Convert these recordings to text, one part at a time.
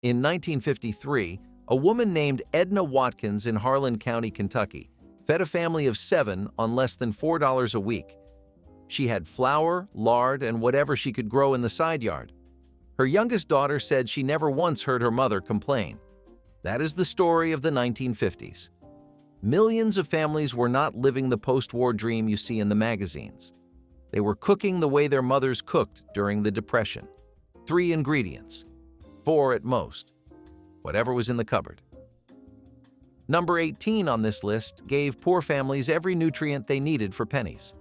In 1953, a woman named Edna Watkins in Harlan County, Kentucky, fed a family of 7 on less than $4 a week. She had flour, lard, and whatever she could grow in the side yard. Her youngest daughter said she never once heard her mother complain. That is the story of the 1950s. Millions of families were not living the post-war dream you see in the magazines. They were cooking the way their mothers cooked during the Depression. 3 ingredients, 4 at most, whatever was in the cupboard. Number 18 on this list gave poor families every nutrient they needed for pennies.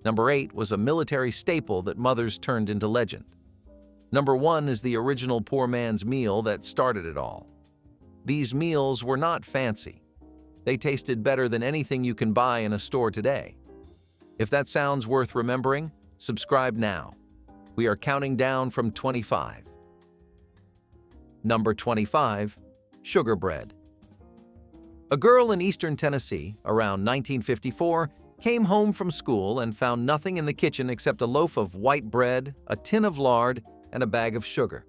Number 8 was a military staple that mothers turned into legend. Number 1 is the original poor man's meal that started it all. These meals were not fancy. They tasted better than anything you can buy in a store today. If that sounds worth remembering, subscribe now. We are counting down from 25. Number 25, Sugarbread. A girl in eastern Tennessee, around 1954, came home from school and found nothing in the kitchen except a loaf of white bread, a tin of lard, and a bag of sugar.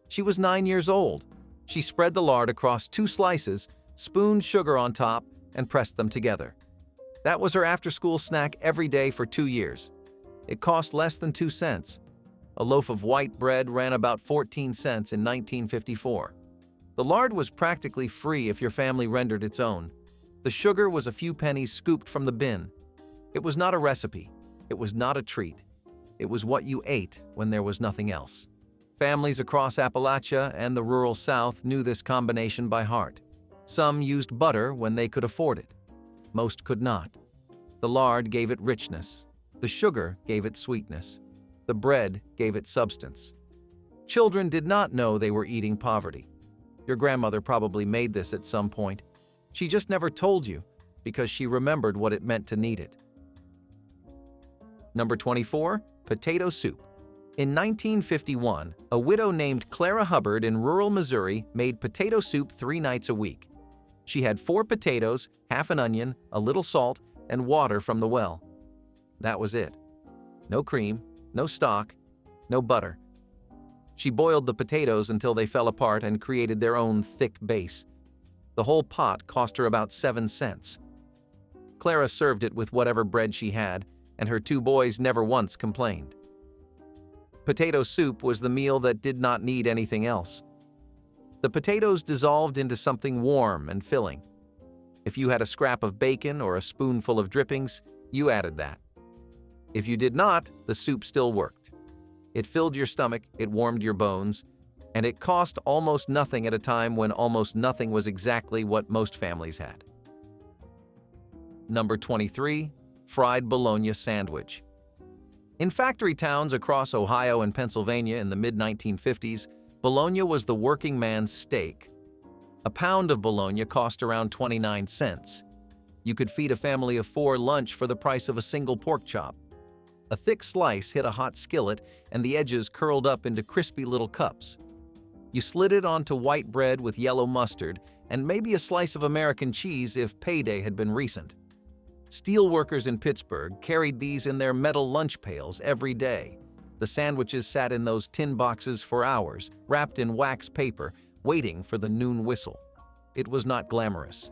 She was 9 years old. She spread the lard across 2 slices, spooned sugar on top, and pressed them together. That was her after-school snack every day for 2 years. It cost less than 2 cents. A loaf of white bread ran about 14 cents in 1954. The lard was practically free if your family rendered its own. The sugar was a few pennies scooped from the bin. It was not a recipe. It was not a treat. It was what you ate when there was nothing else. Families across Appalachia and the rural South knew this combination by heart. Some used butter when they could afford it. Most could not. The lard gave it richness. The sugar gave it sweetness. The bread gave it substance. Children did not know they were eating poverty. Your grandmother probably made this at some point. She just never told you because she remembered what it meant to need it. Number 24, potato soup. In 1951, a widow named Clara Hubbard in rural Missouri made potato soup 3 nights a week. She had 4 potatoes, half an onion, a little salt, and water from the well. That was it. No cream, no stock, no butter. She boiled the potatoes until they fell apart and created their own thick base. The whole pot cost her about 7 cents. Clara served it with whatever bread she had, and her 2 boys never once complained. Potato soup was the meal that did not need anything else. The potatoes dissolved into something warm and filling. If you had a scrap of bacon or a spoonful of drippings, you added that. If you did not, the soup still worked. It filled your stomach, it warmed your bones, and it cost almost nothing at a time when almost nothing was exactly what most families had. Number 23, fried bologna sandwich. In factory towns across Ohio and Pennsylvania in the mid-1950s, bologna was the working man's steak. A pound of bologna cost around 29 cents. You could feed a family of 4 lunch for the price of a single pork chop. A thick slice hit a hot skillet and the edges curled up into crispy little cups. You slid it onto white bread with yellow mustard and maybe a slice of American cheese if payday had been recent. Steel workers in Pittsburgh carried these in their metal lunch pails every day. The sandwiches sat in those tin boxes for hours, wrapped in wax paper, waiting for the noon whistle. It was not glamorous.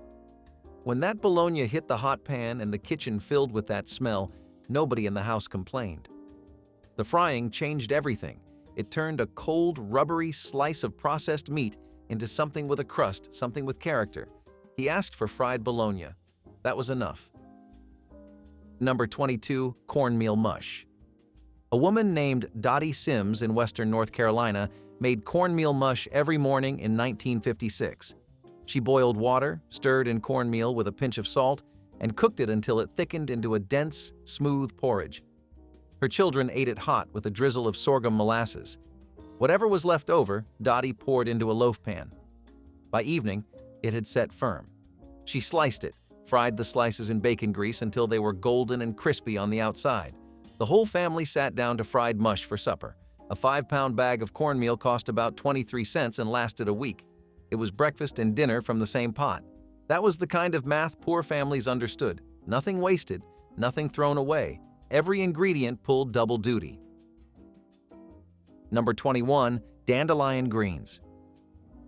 When that bologna hit the hot pan and the kitchen filled with that smell, nobody in the house complained. The frying changed everything. It turned a cold, rubbery slice of processed meat into something with a crust, something with character. He asked for fried bologna. That was enough. Number 22, cornmeal mush. A woman named Dottie Sims in western North Carolina made cornmeal mush every morning in 1956. She boiled water, stirred in cornmeal with a pinch of salt, and cooked it until it thickened into a dense, smooth porridge. Her children ate it hot with a drizzle of sorghum molasses. Whatever was left over, Dottie poured into a loaf pan. By evening, it had set firm. She sliced it, fried the slices in bacon grease until they were golden and crispy on the outside. The whole family sat down to fried mush for supper. A 5-pound bag of cornmeal cost about 23 cents and lasted a week. It was breakfast and dinner from the same pot. That was the kind of math poor families understood. Nothing wasted, nothing thrown away. Every ingredient pulled double duty. Number 21, dandelion greens.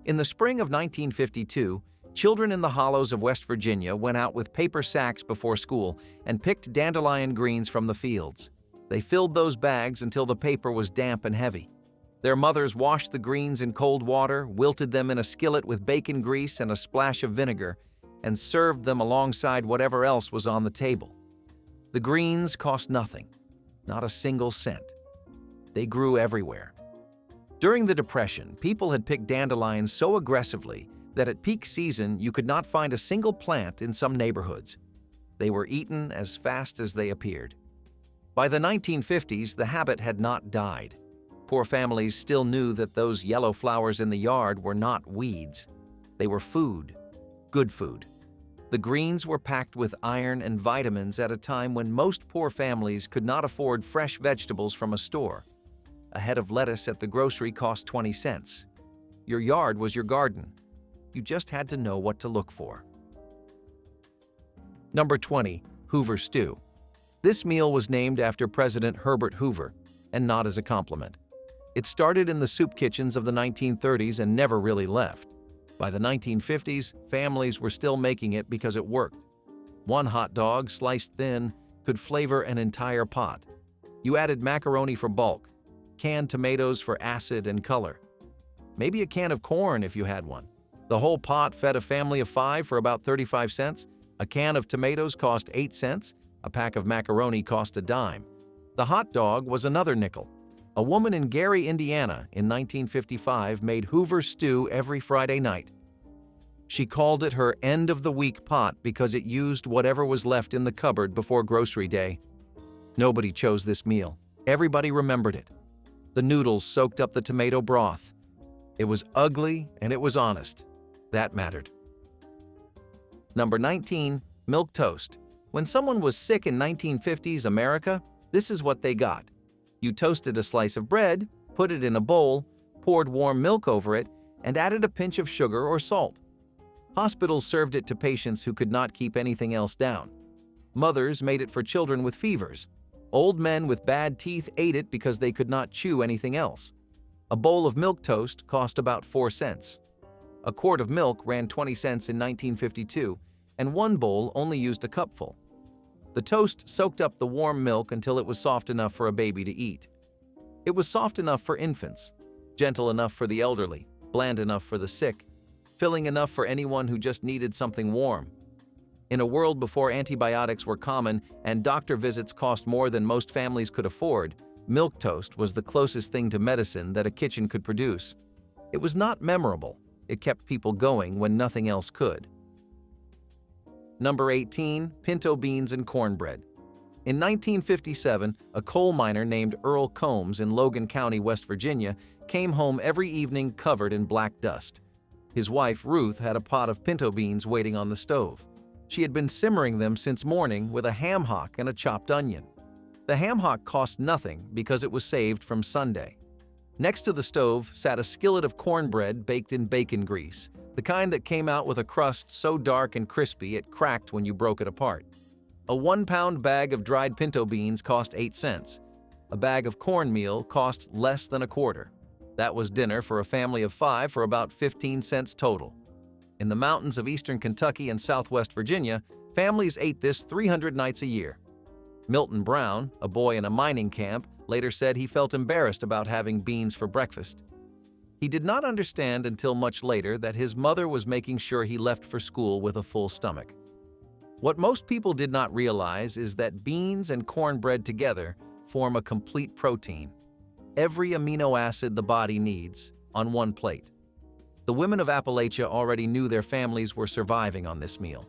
In the spring of 1952, children in the hollows of West Virginia went out with paper sacks before school and picked dandelion greens from the fields. They filled those bags until the paper was damp and heavy. Their mothers washed the greens in cold water, wilted them in a skillet with bacon grease and a splash of vinegar, and served them alongside whatever else was on the table. The greens cost nothing, not a single cent. They grew everywhere. During the Depression, people had picked dandelions so aggressively that at peak season you could not find a single plant in some neighborhoods. They were eaten as fast as they appeared. By the 1950s, the habit had not died. Poor families still knew that those yellow flowers in the yard were not weeds. They were food, good food. The greens were packed with iron and vitamins at a time when most poor families could not afford fresh vegetables from a store. A head of lettuce at the grocery cost 20 cents. Your yard was your garden. You just had to know what to look for. Number 20. Hoover stew. This meal was named after President Herbert Hoover, and not as a compliment. It started in the soup kitchens of the 1930s and never really left. By the 1950s, families were still making it because it worked. One hot dog, sliced thin, could flavor an entire pot. You added macaroni for bulk, canned tomatoes for acid and color. Maybe a can of corn if you had one. The whole pot fed a family of 5 for about 35 cents. A can of tomatoes cost 8 cents. A pack of macaroni cost a dime. The hot dog was another nickel. A woman in Gary, Indiana, in 1955 made Hoover stew every Friday night. She called it her end-of-the-week pot because it used whatever was left in the cupboard before grocery day. Nobody chose this meal. Everybody remembered it. The noodles soaked up the tomato broth. It was ugly and it was honest. That mattered. Number 19. Milk toast. When someone was sick in 1950s America, this is what they got. You toasted a slice of bread, put it in a bowl, poured warm milk over it, and added a pinch of sugar or salt. Hospitals served it to patients who could not keep anything else down. Mothers made it for children with fevers. Old men with bad teeth ate it because they could not chew anything else. A bowl of milk toast cost about 4 cents. A quart of milk ran 20 cents in 1952, and one bowl only used a cupful. The toast soaked up the warm milk until it was soft enough for a baby to eat. It was soft enough for infants, gentle enough for the elderly, bland enough for the sick, filling enough for anyone who just needed something warm. In a world before antibiotics were common and doctor visits cost more than most families could afford, milk toast was the closest thing to medicine that a kitchen could produce. It was not memorable. It kept people going when nothing else could. Number 18. Pinto beans and cornbread. In 1957, a coal miner named Earl Combs in Logan County, West Virginia, came home every evening covered in black dust. His wife, Ruth, had a pot of pinto beans waiting on the stove. She had been simmering them since morning with a ham hock and a chopped onion. The ham hock cost nothing because it was saved from Sunday. Next to the stove sat a skillet of cornbread baked in bacon grease, the kind that came out with a crust so dark and crispy it cracked when you broke it apart. A 1-pound bag of dried pinto beans cost 8 cents. A bag of cornmeal cost less than a quarter. That was dinner for a family of 5 for about 15 cents total. In the mountains of eastern Kentucky and southwest Virginia, families ate this 300 nights a year. Milton Brown, a boy in a mining camp, later said he felt embarrassed about having beans for breakfast. He did not understand until much later that his mother was making sure he left for school with a full stomach. What most people did not realize is that beans and cornbread together form a complete protein. Every amino acid the body needs on one plate. The women of Appalachia already knew their families were surviving on this meal.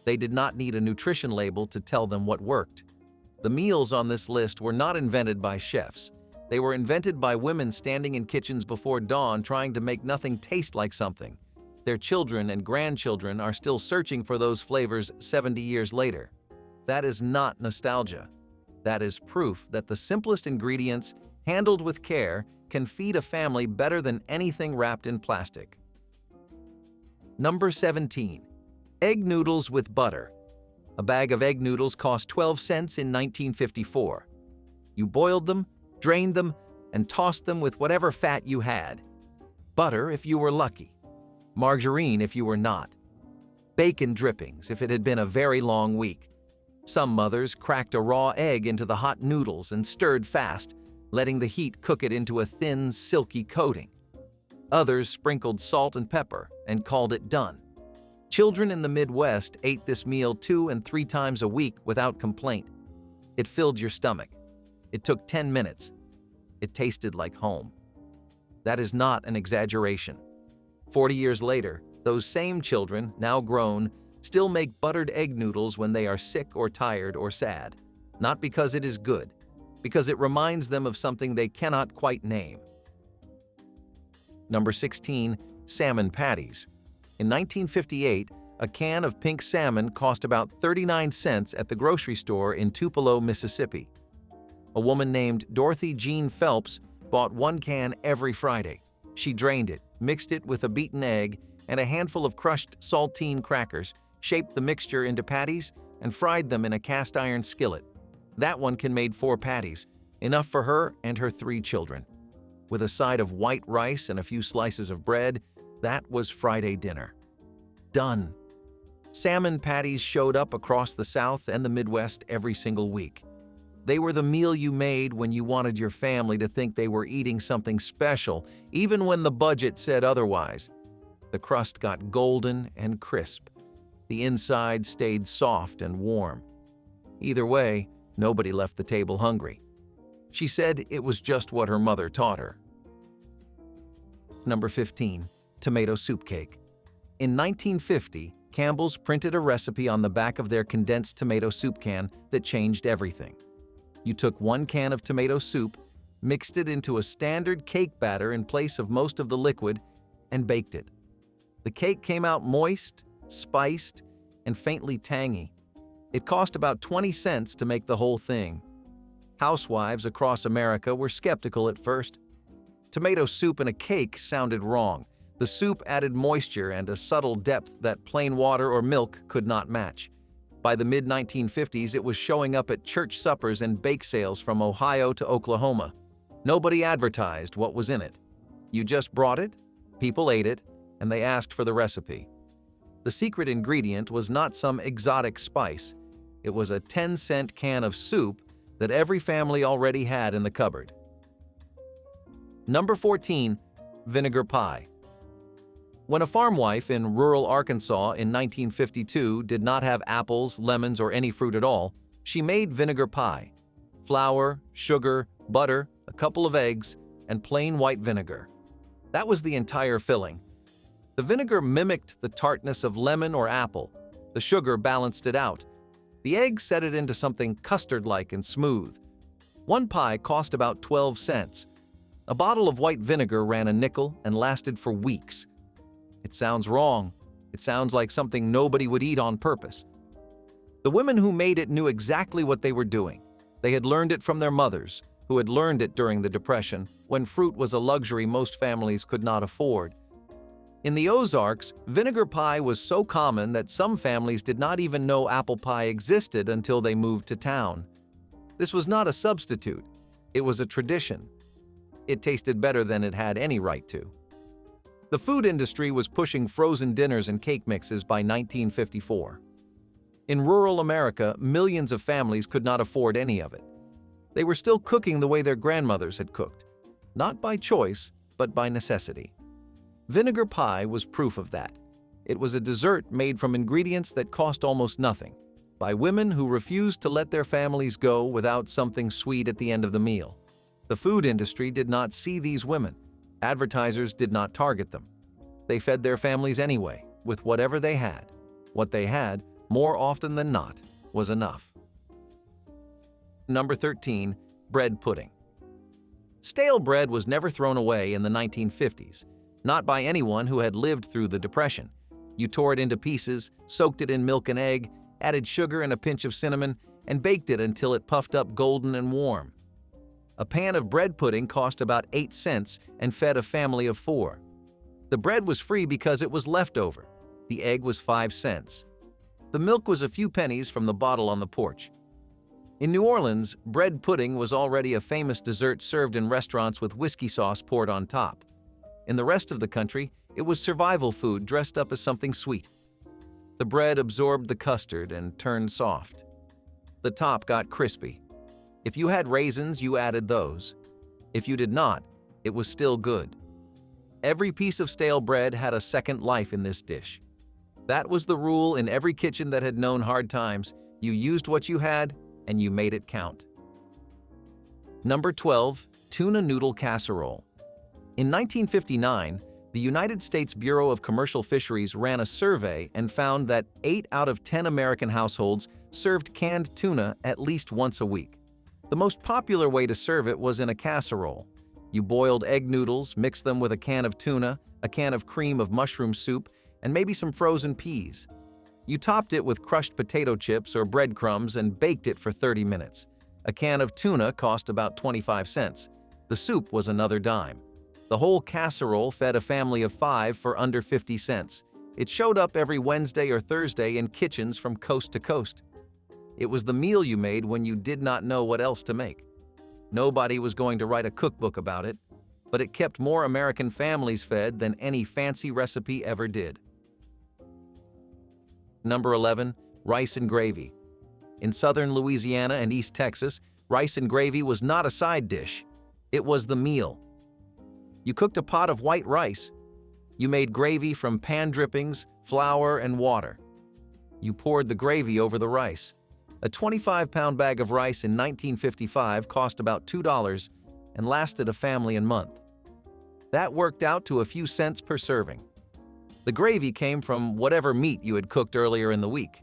They did not need a nutrition label to tell them what worked. The meals on this list were not invented by chefs. They were invented by women standing in kitchens before dawn trying to make nothing taste like something. Their children and grandchildren are still searching for those flavors 70 years later. That is not nostalgia. That is proof that the simplest ingredients, handled with care, can feed a family better than anything wrapped in plastic. Number 17. Egg noodles with butter. A bag of egg noodles cost 12 cents in 1954. You boiled them, drained them, and tossed them with whatever fat you had. Butter if you were lucky. margarine if you were not, bacon drippings if it had been a very long week. Some mothers cracked a raw egg into the hot noodles and stirred fast, letting the heat cook it into a thin, silky coating. Others sprinkled salt and pepper and called it done. Children in the Midwest ate this meal 2 and 3 times a week without complaint. It filled your stomach. It took 10 minutes. It tasted like home. That is not an exaggeration. 40 years later, those same children, now grown, still make buttered egg noodles when they are sick or tired or sad. Not because it is good, because it reminds them of something they cannot quite name. Number 16. Salmon patties. In 1958, a can of pink salmon cost about 39 cents at the grocery store in Tupelo, Mississippi. A woman named Dorothy Jean Phelps bought 1 can every Friday. She drained it, mixed it with a beaten egg and a handful of crushed saltine crackers, shaped the mixture into patties, and fried them in a cast-iron skillet. That one can made 4 patties, enough for her and her 3 children. With a side of white rice and a few slices of bread, that was Friday dinner. Done. Salmon patties showed up across the South and the Midwest every single week. They were the meal you made when you wanted your family to think they were eating something special, even when the budget said otherwise. The crust got golden and crisp. The inside stayed soft and warm. Either way, nobody left the table hungry. She said it was just what her mother taught her. Number 15. Tomato soup cake. In 1950, Campbell's printed a recipe on the back of their condensed tomato soup can that changed everything. You took 1 can of tomato soup, mixed it into a standard cake batter in place of most of the liquid, and baked it. The cake came out moist, spiced, and faintly tangy. It cost about 20 cents to make the whole thing. Housewives across America were skeptical at first. Tomato soup in a cake sounded wrong. The soup added moisture and a subtle depth that plain water or milk could not match. By the mid-1950s, it was showing up at church suppers and bake sales from Ohio to Oklahoma. Nobody advertised what was in it. You just brought it, people ate it, and they asked for the recipe. The secret ingredient was not some exotic spice. It was a 10-cent can of soup that every family already had in the cupboard. Number 14. Vinegar pie. When a farm wife in rural Arkansas in 1952 did not have apples, lemons, or any fruit at all, she made vinegar pie. Flour, sugar, butter, a couple of eggs, and plain white vinegar. That was the entire filling. The vinegar mimicked the tartness of lemon or apple. The sugar balanced it out. The egg set it into something custard-like and smooth. 1 pie cost about 12 cents. A bottle of white vinegar ran a nickel and lasted for weeks. It sounds wrong. It sounds like something nobody would eat on purpose. The women who made it knew exactly what they were doing. They had learned it from their mothers, who had learned it during the Depression, when fruit was a luxury most families could not afford. In the Ozarks, vinegar pie was so common that some families did not even know apple pie existed until they moved to town. This was not a substitute. It was a tradition. It tasted better than it had any right to. The food industry was pushing frozen dinners and cake mixes by 1954. In rural America, millions of families could not afford any of it. They were still cooking the way their grandmothers had cooked, not by choice, but by necessity. Vinegar pie was proof of that. It was a dessert made from ingredients that cost almost nothing, by women who refused to let their families go without something sweet at the end of the meal. The food industry did not see these women. Advertisers did not target them. They fed their families anyway, with whatever they had. What they had, more often than not, was enough. Number 13. Bread pudding. Stale bread was never thrown away in the 1950s, not by anyone who had lived through the Depression. You tore it into pieces, soaked it in milk and egg, added sugar and a pinch of cinnamon, and baked it until it puffed up golden and warm. A pan of bread pudding cost about 8 cents and fed a family of 4. The bread was free because it was leftover. The egg was 5 cents. The milk was a few pennies from the bottle on the porch. In New Orleans, bread pudding was already a famous dessert served in restaurants with whiskey sauce poured on top. In the rest of the country, It was survival food dressed up as something sweet. The bread absorbed the custard and turned soft. The top got crispy. If you had raisins, you added those. If you did not, it was still good. Every piece of stale bread had a second life in this dish. That was the rule in every kitchen that had known hard times. You used what you had, and you made it count. Number 12. Tuna noodle casserole. In 1959, the United States Bureau of Commercial Fisheries ran a survey and found that 8 out of 10 American households served canned tuna at least once a week. The most popular way to serve it was in a casserole. You boiled egg noodles, mixed them with a can of tuna, a can of cream of mushroom soup, and maybe some frozen peas. You topped it with crushed potato chips or breadcrumbs and baked it for 30 minutes. A can of tuna cost about 25 cents. The soup was another dime. The whole casserole fed a family of 5 for under 50 cents. It showed up every Wednesday or Thursday in kitchens from coast to coast. It was the meal you made when you did not know what else to make. Nobody was going to write a cookbook about it, but it kept more American families fed than any fancy recipe ever did. Number 11. Rice and gravy. In southern Louisiana and East Texas, rice and gravy was not a side dish. It was the meal. You cooked a pot of white rice. You made gravy from pan drippings, flour, and water. You poured the gravy over the rice. A 25-pound bag of rice in 1955 cost about $2 and lasted a family a month. That worked out to a few cents per serving. The gravy came from whatever meat you had cooked earlier in the week: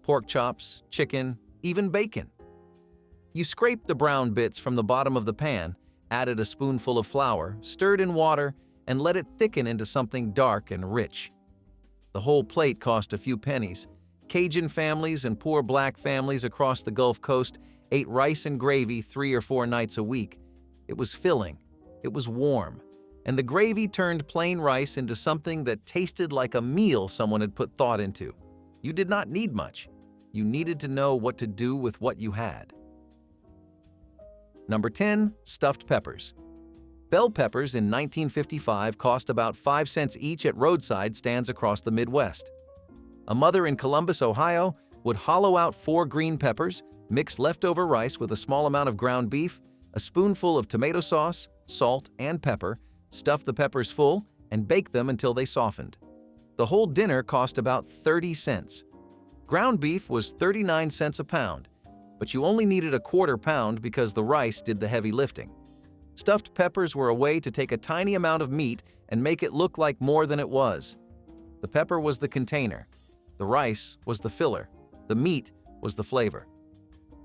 pork chops, chicken, even bacon. You scraped the brown bits from the bottom of the pan, added a spoonful of flour, stirred in water, and let it thicken into something dark and rich. The whole plate cost a few pennies. Cajun families and poor black families across the Gulf Coast ate rice and gravy 3 or 4 nights a week. It was filling, it was warm, and the gravy turned plain rice into something that tasted like a meal someone had put thought into. You did not need much. You needed to know what to do with what you had. Number 10. Stuffed peppers. Bell peppers in 1955 cost about 5 cents each at roadside stands across the Midwest. A mother in Columbus, Ohio, would hollow out 4 green peppers, mix leftover rice with a small amount of ground beef, a spoonful of tomato sauce, salt, and pepper, stuff the peppers full, and bake them until they softened. The whole dinner cost about 30 cents. Ground beef was 39 cents a pound, but you only needed a quarter pound because the rice did the heavy lifting. Stuffed peppers were a way to take a tiny amount of meat and make it look like more than it was. The pepper was the container. The rice was the filler. The meat was the flavor.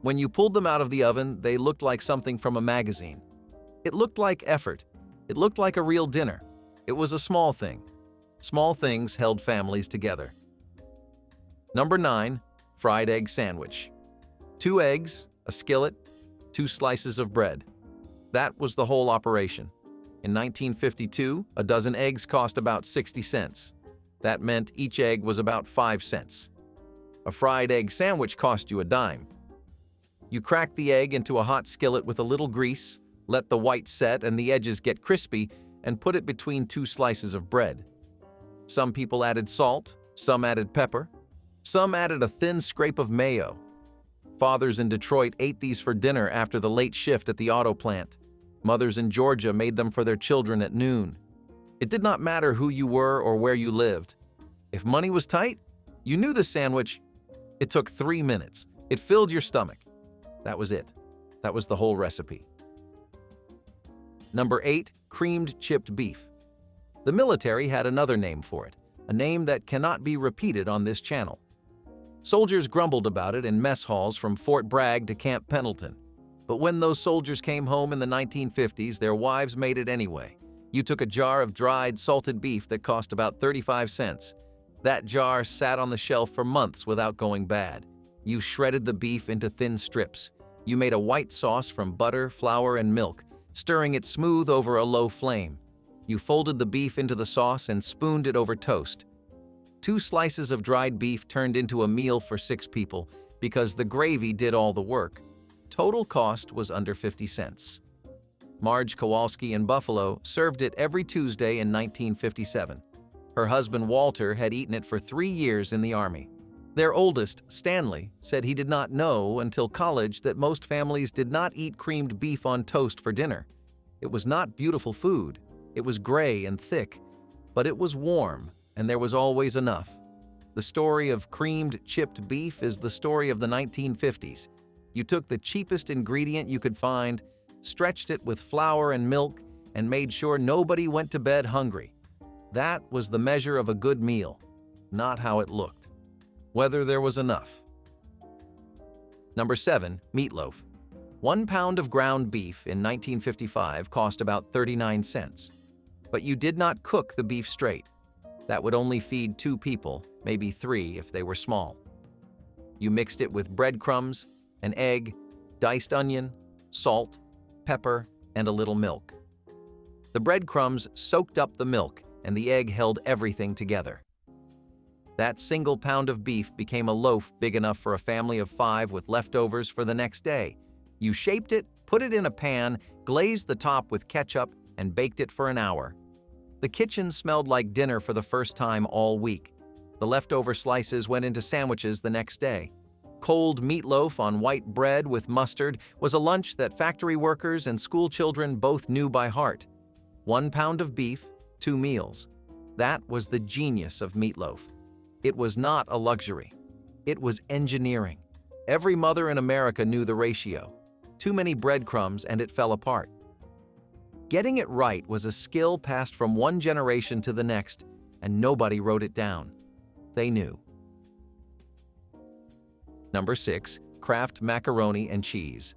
When you pulled them out of the oven, they looked like something from a magazine. It looked like effort. It looked like a real dinner. It was a small thing. Small things held families together. Number 9. Fried egg sandwich. 2 eggs, a skillet, 2 slices of bread. That was the whole operation. In 1952, a dozen eggs cost about 60 cents. That meant each egg was about 5 cents. A fried egg sandwich cost you a dime. You cracked the egg into a hot skillet with a little grease, let the white set and the edges get crispy, and put it between 2 slices of bread. Some people added salt, some added pepper, some added a thin scrape of mayo. Fathers in Detroit ate these for dinner after the late shift at the auto plant. Mothers in Georgia made them for their children at noon. It did not matter who you were or where you lived. If money was tight, you knew the sandwich. It took 3 minutes. It filled your stomach. That was it. That was the whole recipe. Number 8. Creamed chipped beef. The military had another name for it, a name that cannot be repeated on this channel. Soldiers grumbled about it in mess halls from Fort Bragg to Camp Pendleton. But when those soldiers came home in the 1950s, their wives made it anyway. You took a jar of dried, salted beef that cost about 35 cents. That jar sat on the shelf for months without going bad. You shredded the beef into thin strips. You made a white sauce from butter, flour, and milk, stirring it smooth over a low flame. You folded the beef into the sauce and spooned it over toast. 2 slices of dried beef turned into a meal for 6 people because the gravy did all the work. Total cost was under 50 cents. Marge Kowalski in Buffalo served it every Tuesday in 1957. Her husband Walter had eaten it for 3 years in the Army. Their oldest, Stanley, said he did not know until college that most families did not eat creamed beef on toast for dinner. It was not beautiful food. It was gray and thick, but it was warm, and there was always enough. The story of creamed chipped beef is the story of the 1950s. You took the cheapest ingredient you could find, stretched it with flour and milk, and made sure nobody went to bed hungry. That was the measure of a good meal, not how it looked. Whether there was enough. Number 7. Meatloaf. 1 pound of ground beef in 1955 cost about 39 cents. But you did not cook the beef straight. That would only feed 2 people, maybe 3 if they were small. You mixed it with breadcrumbs, an egg, diced onion, salt, pepper, and a little milk. The breadcrumbs soaked up the milk, and the egg held everything together. That single pound of beef became a loaf big enough for a family of 5 with leftovers for the next day. You shaped it, put it in a pan, glazed the top with ketchup, and baked it for an hour. The kitchen smelled like dinner for the first time all week. The leftover slices went into sandwiches the next day. Cold meatloaf on white bread with mustard was a lunch that factory workers and school children both knew by heart. 1 pound of beef, 2 meals. That was the genius of meatloaf. It was not a luxury. It was engineering. Every mother in America knew the ratio. Too many breadcrumbs and it fell apart. Getting it right was a skill passed from one generation to the next, and nobody wrote it down. They knew. Number 6. Kraft macaroni and cheese.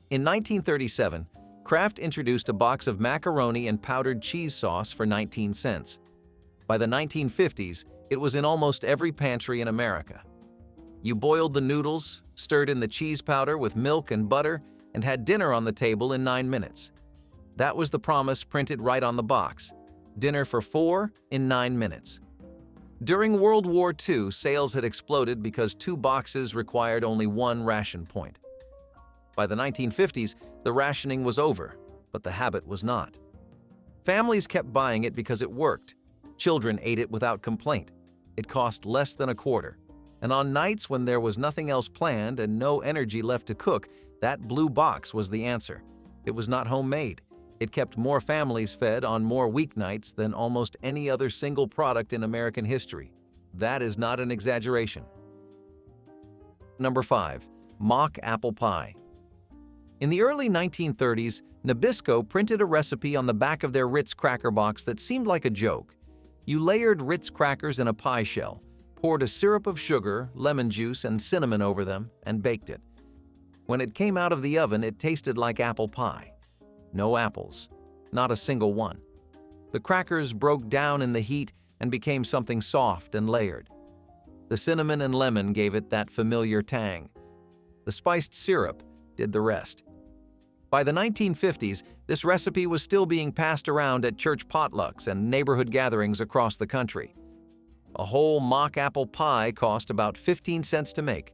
In 1937, Kraft introduced a box of macaroni and powdered cheese sauce for 19 cents. By the 1950s, it was in almost every pantry in America. You boiled the noodles, stirred in the cheese powder with milk and butter, and had dinner on the table in 9 minutes. That was the promise printed right on the box. Dinner for 4 in 9 minutes. During World War II, sales had exploded because 2 boxes required only 1 ration point. By the 1950s, the rationing was over, but the habit was not. Families kept buying it because it worked. Children ate it without complaint. It cost less than a quarter. And on nights when there was nothing else planned and no energy left to cook, that blue box was the answer. It was not homemade. It kept more families fed on more weeknights than almost any other single product in American history. That is not an exaggeration. Number 5. Mock apple pie. In the early 1930s, Nabisco printed a recipe on the back of their Ritz cracker box that seemed like a joke. You layered Ritz crackers in a pie shell, poured a syrup of sugar, lemon juice, and cinnamon over them, and baked it. When it came out of the oven, it tasted like apple pie. No apples. Not a single one. The crackers broke down in the heat and became something soft and layered. The cinnamon and lemon gave it that familiar tang. The spiced syrup did the rest. By the 1950s, this recipe was still being passed around at church potlucks and neighborhood gatherings across the country. A whole mock apple pie cost about 15 cents to make.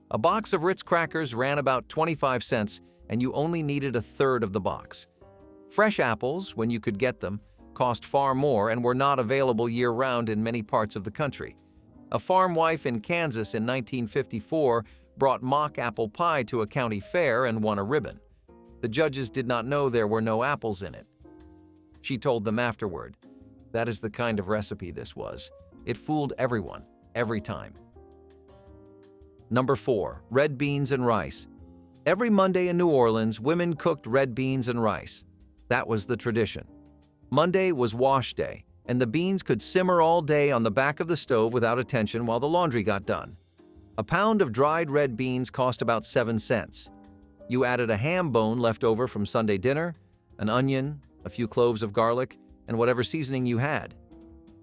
A box of Ritz crackers ran about 25 cents, and you only needed a third of the box. Fresh apples, when you could get them, cost far more and were not available year-round in many parts of the country. A farm wife in Kansas in 1954 brought mock apple pie to a county fair and won a ribbon. The judges did not know there were no apples in it. She told them afterward, "That is the kind of recipe this was. It fooled everyone, every time." Number 4. Red beans and rice. Every Monday in New Orleans, women cooked red beans and rice. That was the tradition. Monday was wash day, and the beans could simmer all day on the back of the stove without attention while the laundry got done. A pound of dried red beans cost about 7 cents. You added a ham bone left over from Sunday dinner, an onion, a few cloves of garlic, and whatever seasoning you had.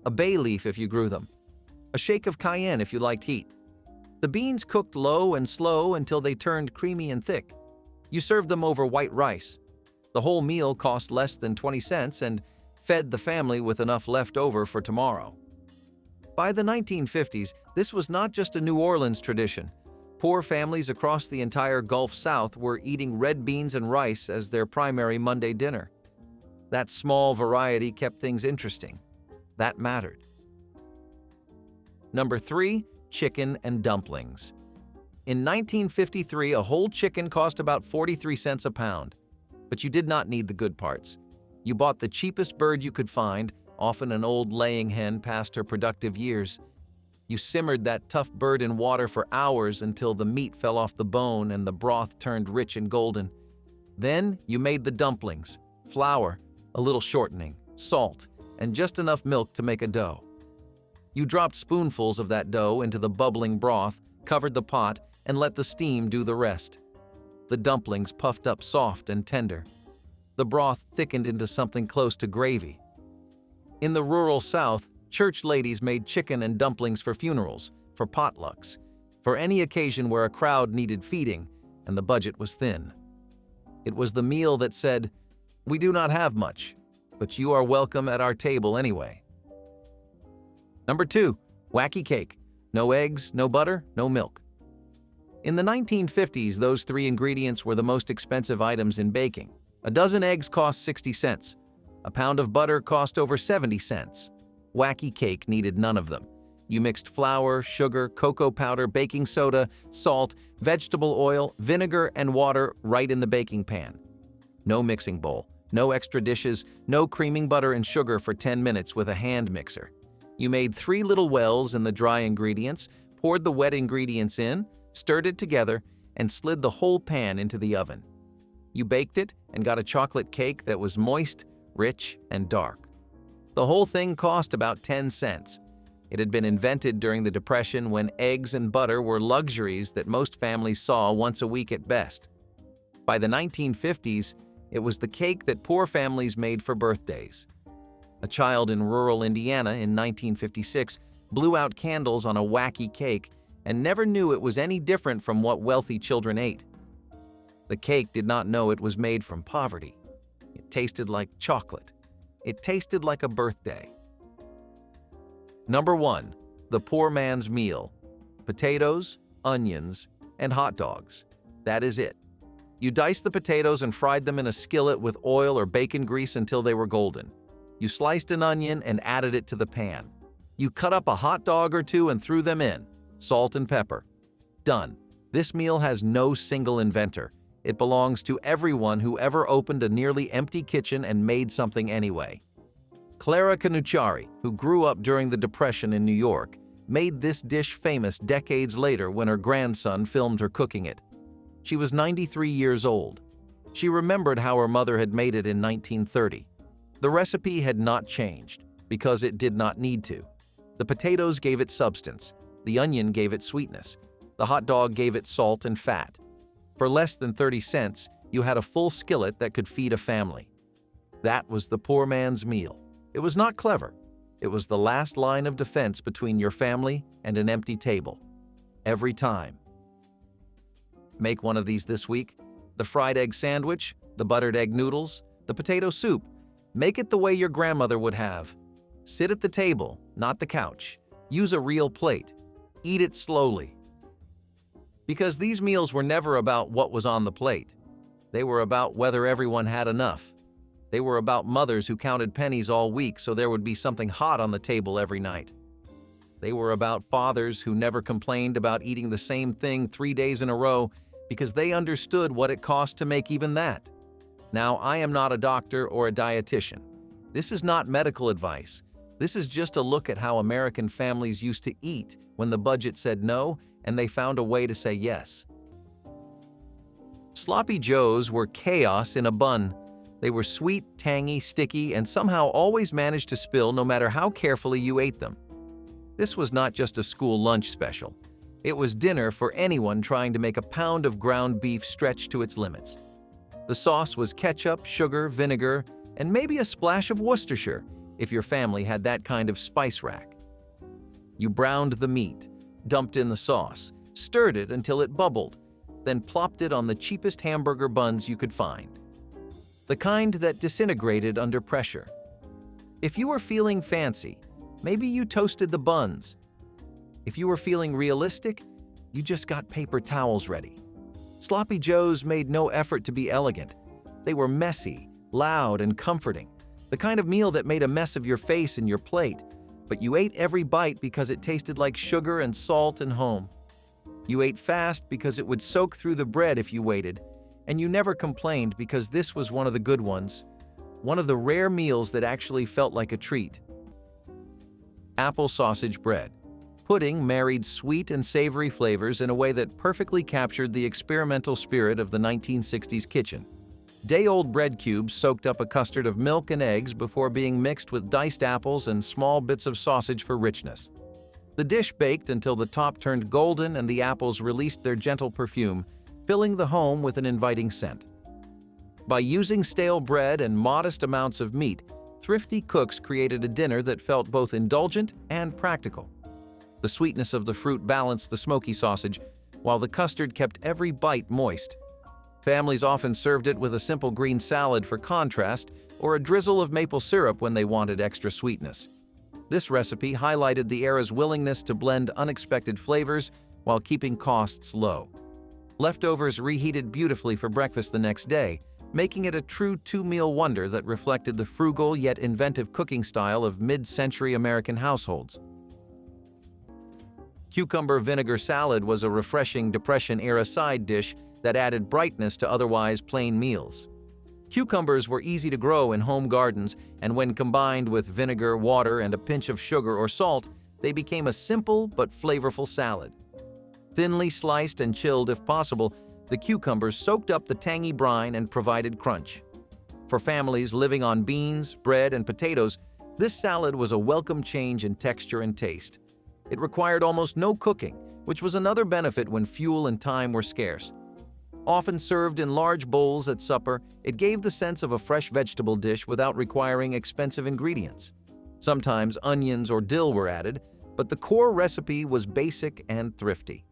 A bay leaf if you grew them. A shake of cayenne if you liked heat. The beans cooked low and slow until they turned creamy and thick. You served them over white rice. The whole meal cost less than 20 cents and fed the family with enough left over for tomorrow. By the 1950s, this was not just a New Orleans tradition. Poor families across the entire Gulf South were eating red beans and rice as their primary Monday dinner. That small variety kept things interesting. That mattered. Number 3. Chicken and dumplings. In 1953, a whole chicken cost about 43 cents a pound. But you did not need the good parts. You bought the cheapest bird you could find, often an old laying hen past her productive years. You simmered that tough bird in water for hours until the meat fell off the bone and the broth turned rich and golden. Then you made the dumplings, flour, a little shortening, salt, and just enough milk to make a dough. You dropped spoonfuls of that dough into the bubbling broth, covered the pot, and let the steam do the rest. The dumplings puffed up soft and tender. The broth thickened into something close to gravy. In the rural South, church ladies made chicken and dumplings for funerals, for potlucks, for any occasion where a crowd needed feeding and the budget was thin. It was the meal that said, "We do not have much, but you are welcome at our table anyway." Number 2. Wacky cake. No eggs, no butter, no milk. In the 1950s, those 3 ingredients were the most expensive items in baking. A dozen eggs cost 60 cents. A pound of butter cost over 70 cents. Wacky cake needed none of them. You mixed flour, sugar, cocoa powder, baking soda, salt, vegetable oil, vinegar, and water right in the baking pan. No mixing bowl, no extra dishes, no creaming butter and sugar for 10 minutes with a hand mixer. You made 3 little wells in the dry ingredients, poured the wet ingredients in, stirred it together, and slid the whole pan into the oven. You baked it and got a chocolate cake that was moist, rich, and dark. The whole thing cost about 10 cents. It had been invented during the Depression when eggs and butter were luxuries that most families saw once a week at best. By the 1950s, it was the cake that poor families made for birthdays. A child in rural Indiana in 1956 blew out candles on a Wacky cake and never knew it was any different from what wealthy children ate. The cake did not know it was made from poverty. It tasted like chocolate. It tasted like a birthday. Number 1. The poor man's meal. Potatoes, onions, and hot dogs. That is it. You diced the potatoes and fried them in a skillet with oil or bacon grease until they were golden. You sliced an onion and added it to the pan. You cut up a hot dog or 2 and threw them in. Salt and pepper. Done. This meal has no single inventor. It belongs to everyone who ever opened a nearly empty kitchen and made something anyway. Clara Canucciari, who grew up during the Depression in New York, made this dish famous decades later when her grandson filmed her cooking it. She was 93 years old. She remembered how her mother had made it in 1930. The recipe had not changed, because it did not need to. The potatoes gave it substance. The onion gave it sweetness. The hot dog gave it salt and fat. For less than 30 cents, you had a full skillet that could feed a family. That was the poor man's meal. It was not clever. It was the last line of defense between your family and an empty table. Every time. Make one of these this week. The fried egg sandwich, the buttered egg noodles, the potato soup. Make it the way your grandmother would have. Sit at the table, not the couch. Use a real plate. Eat it slowly. Because these meals were never about what was on the plate. They were about whether everyone had enough. They were about mothers who counted pennies all week so there would be something hot on the table every night. They were about fathers who never complained about eating the same thing 3 days in a row because they understood what it cost to make even that. Now, I am not a doctor or a dietitian. This is not medical advice. This is just a look at how American families used to eat when the budget said no and they found a way to say yes. Sloppy Joes were chaos in a bun. They were sweet, tangy, sticky, and somehow always managed to spill no matter how carefully you ate them. This was not just a school lunch special. It was dinner for anyone trying to make a pound of ground beef stretch to its limits. The sauce was ketchup, sugar, vinegar, and maybe a splash of Worcestershire if your family had that kind of spice rack. You browned the meat, dumped in the sauce, stirred it until it bubbled, then plopped it on the cheapest hamburger buns you could find. The kind that disintegrated under pressure. If you were feeling fancy, maybe you toasted the buns. If you were feeling realistic, you just got paper towels ready. Sloppy Joes made no effort to be elegant. They were messy, loud, and comforting. The kind of meal that made a mess of your face and your plate, but you ate every bite because it tasted like sugar and salt and home. You ate fast because it would soak through the bread if you waited, and you never complained because this was one of the good ones, one of the rare meals that actually felt like a treat. Apple sausage bread. Pudding married sweet and savory flavors in a way that perfectly captured the experimental spirit of the 1960s kitchen. Day-old bread cubes soaked up a custard of milk and eggs before being mixed with diced apples and small bits of sausage for richness. The dish baked until the top turned golden and the apples released their gentle perfume, filling the home with an inviting scent. By using stale bread and modest amounts of meat, thrifty cooks created a dinner that felt both indulgent and practical. The sweetness of the fruit balanced the smoky sausage, while the custard kept every bite moist. Families often served it with a simple green salad for contrast or a drizzle of maple syrup when they wanted extra sweetness. This recipe highlighted the era's willingness to blend unexpected flavors while keeping costs low. Leftovers reheated beautifully for breakfast the next day, making it a true two-meal wonder that reflected the frugal yet inventive cooking style of mid-century American households. Cucumber vinegar salad was a refreshing Depression-era side dish that added brightness to otherwise plain meals. Cucumbers were easy to grow in home gardens, and when combined with vinegar, water, and a pinch of sugar or salt, they became a simple but flavorful salad. Thinly sliced and chilled if possible, the cucumbers soaked up the tangy brine and provided crunch. For families living on beans, bread, and potatoes, this salad was a welcome change in texture and taste. It required almost no cooking, which was another benefit when fuel and time were scarce. Often served in large bowls at supper, it gave the sense of a fresh vegetable dish without requiring expensive ingredients. Sometimes onions or dill were added, but the core recipe was basic and thrifty.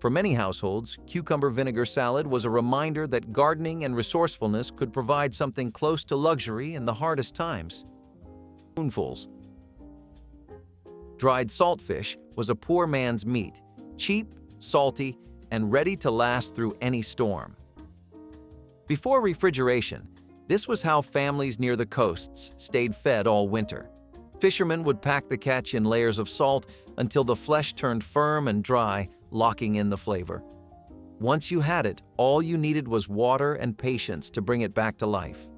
For many households, cucumber vinegar salad was a reminder that gardening and resourcefulness could provide something close to luxury in the hardest times. Spoonfuls. Dried saltfish was a poor man's meat, cheap, salty, and ready to last through any storm. Before refrigeration, this was how families near the coasts stayed fed all winter. Fishermen would pack the catch in layers of salt until the flesh turned firm and dry, locking in the flavor. Once you had it, all you needed was water and patience to bring it back to life.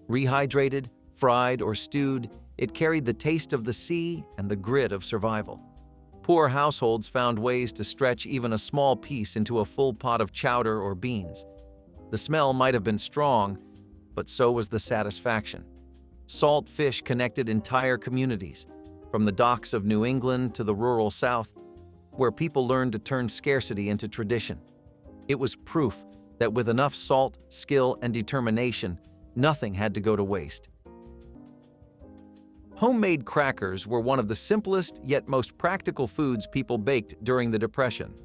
Rehydrated, fried, or stewed, it carried the taste of the sea and the grit of survival. Poor households found ways to stretch even a small piece into a full pot of chowder or beans. The smell might have been strong, but so was the satisfaction. Salt fish connected entire communities, from the docks of New England to the rural South, where people learned to turn scarcity into tradition. It was proof that with enough salt, skill, and determination, nothing had to go to waste. Homemade crackers were one of the simplest yet most practical foods people baked during the Depression.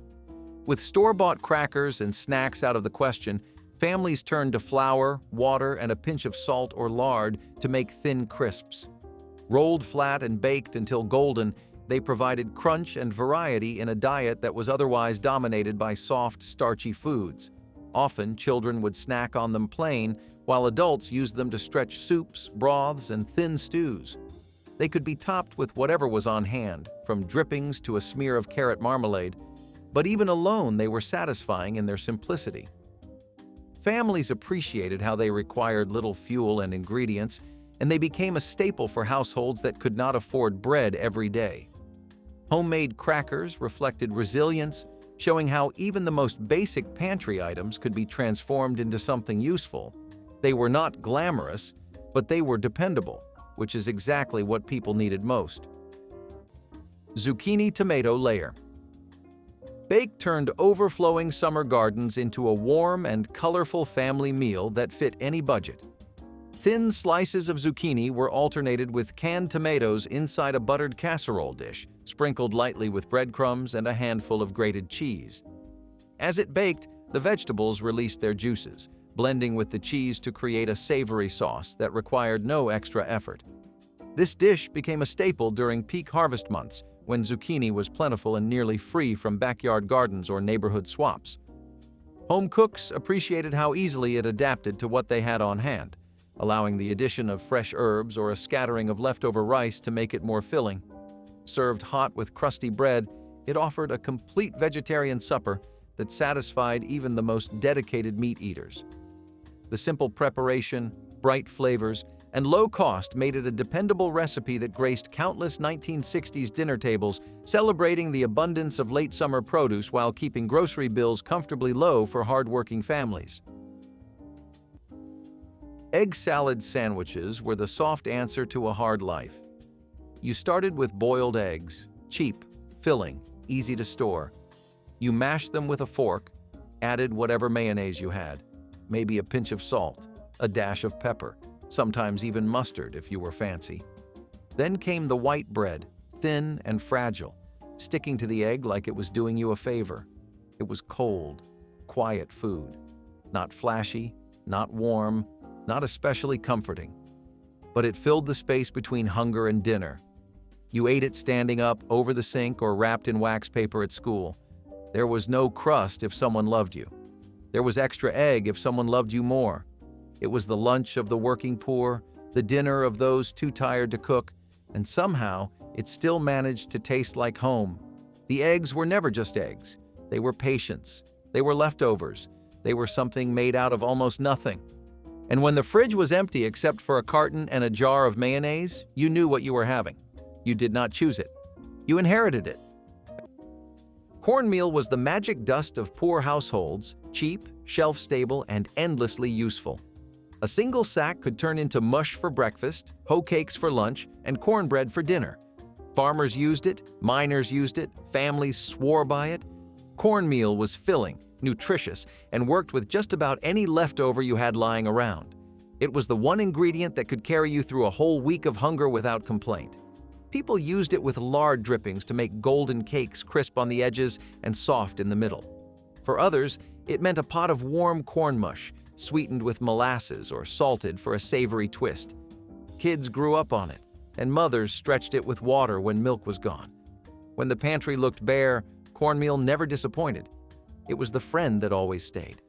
With store-bought crackers and snacks out of the question, families turned to flour, water, and a pinch of salt or lard to make thin crisps. Rolled flat and baked until golden, they provided crunch and variety in a diet that was otherwise dominated by soft, starchy foods. Often, children would snack on them plain, while adults used them to stretch soups, broths, and thin stews. They could be topped with whatever was on hand, from drippings to a smear of carrot marmalade, but even alone they were satisfying in their simplicity. Families appreciated how they required little fuel and ingredients, and they became a staple for households that could not afford bread every day. Homemade crackers reflected resilience, showing how even the most basic pantry items could be transformed into something useful. They were not glamorous, but they were dependable, which is exactly what people needed most. Zucchini tomato layer. Bake turned overflowing summer gardens into a warm and colorful family meal that fit any budget. Thin slices of zucchini were alternated with canned tomatoes inside a buttered casserole dish, sprinkled lightly with breadcrumbs and a handful of grated cheese. As it baked, the vegetables released their juices, blending with the cheese to create a savory sauce that required no extra effort. This dish became a staple during peak harvest months, when zucchini was plentiful and nearly free from backyard gardens or neighborhood swaps. Home cooks appreciated how easily it adapted to what they had on hand, allowing the addition of fresh herbs or a scattering of leftover rice to make it more filling. Served hot with crusty bread, it offered a complete vegetarian supper that satisfied even the most dedicated meat eaters. The simple preparation, bright flavors, and low cost made it a dependable recipe that graced countless 1960s dinner tables, celebrating the abundance of late summer produce while keeping grocery bills comfortably low for hardworking families. Egg salad sandwiches were the soft answer to a hard life. You started with boiled eggs, cheap, filling, easy to store. You mashed them with a fork, added whatever mayonnaise you had, maybe a pinch of salt, a dash of pepper, sometimes even mustard if you were fancy. Then came the white bread, thin and fragile, sticking to the egg like it was doing you a favor. It was cold, quiet food. Not flashy, not warm, not especially comforting. But it filled the space between hunger and dinner. You ate it standing up over the sink or wrapped in wax paper at school. There was no crust if someone loved you. There was extra egg if someone loved you more. It was the lunch of the working poor, the dinner of those too tired to cook, and somehow it still managed to taste like home. The eggs were never just eggs. They were patience. They were leftovers. They were something made out of almost nothing. And when the fridge was empty except for a carton and a jar of mayonnaise, you knew what you were having. You did not choose it. You inherited it. Cornmeal was the magic dust of poor households, cheap, shelf-stable, and endlessly useful. A single sack could turn into mush for breakfast, hoe cakes for lunch, and cornbread for dinner. Farmers used it, miners used it, families swore by it. Cornmeal was filling, nutritious, and worked with just about any leftover you had lying around. It was the one ingredient that could carry you through a whole week of hunger without complaint. People used it with lard drippings to make golden cakes crisp on the edges and soft in the middle. For others, it meant a pot of warm corn mush, sweetened with molasses or salted for a savory twist. Kids grew up on it, and mothers stretched it with water when milk was gone. When the pantry looked bare, cornmeal never disappointed. It was the friend that always stayed.